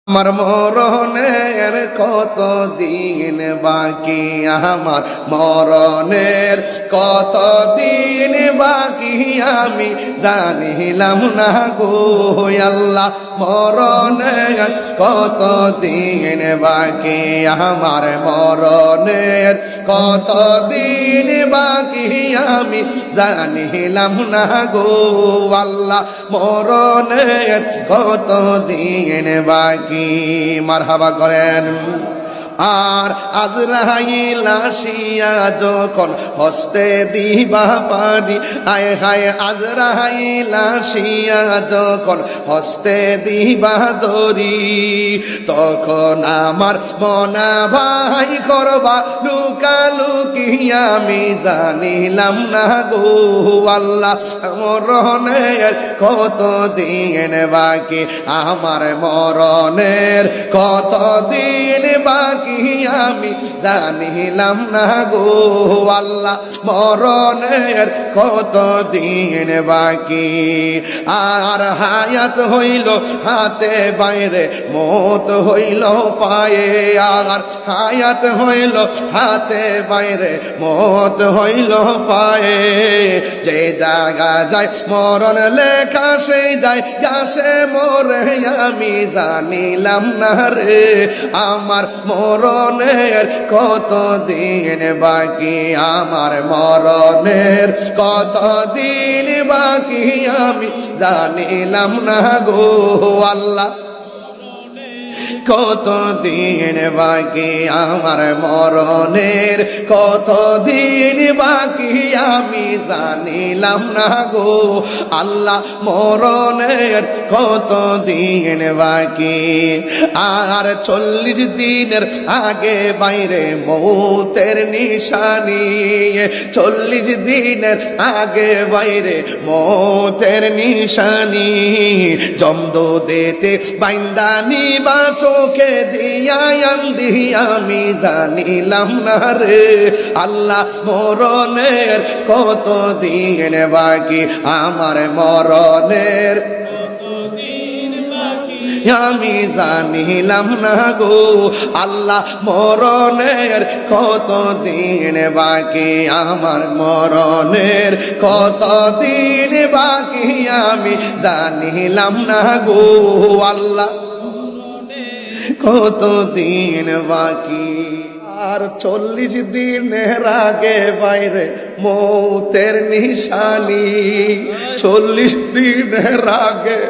আমার মরণের কত দিন বাকি, আমার মরণের কত দিন বাকি আমি জানিলাম না গো আল্লাহ। মরণের কত দিন বাকি, আমার মরণের কত দিন বাকি আমি জানিলাম না গো আল্লাহ। মরণের কত দিন বাকি, মারহাবা করেন। আর আজরাইল আসিয়া যখন হস্তে দিবা পানি, আয় হায় আজরাইল আসিয়া যখন হস্তে দিবা দরি, তখন আমার মনা ভাই করবা লুকালুকি আমি জানিলাম না গো আল্লাহ। মরণের কত দিন বাকি, আমার মরণের কত দিন বাকি আমি জানিলাম না গো আল্লাহ। মরণের কত দিন বাকি, আর হায়াত হইল হাতে বাইরে, মত হইল পায়ে। আর হায়াত হইল হাতে বাইরে, মত হইল পায়ে। যে জায়গা যায় মরণ লেখা সেই যায় সে মরে আমি জানিলাম না রে। আমার মরণের কত দিন বাকি, আমার মরণের কত দিন বাকি আমি জানিলাম না গো আল্লাহ। কত দিন বাকি, আমার মরণের কত দিন বাকি আমি জানিলাম না গো আল্লাহ। মরণের কত দিন বাকি, আর 40 দিনের আগে বাইরে মৌতের নিশানি। 40 দিনের আগে বাইরে মৌতের নিশানি, জমদো দেতে বাইন্দানি বা চোখে দিয়া আমি জানিলাম না রে আল্লাহ। মরণের কত দিন বাকি, আমার মরণের আমি জানিলাম না গো আল্লাহ। মরণের কত দিন বাকি, আমার মরণের কত দিন বাকি আমি জানিলাম না গো আল্লাহ। কত দিন বাকি, আর 40 দিনের আগে বাইরে মৌতের নিশানি। 40 দিনের আগে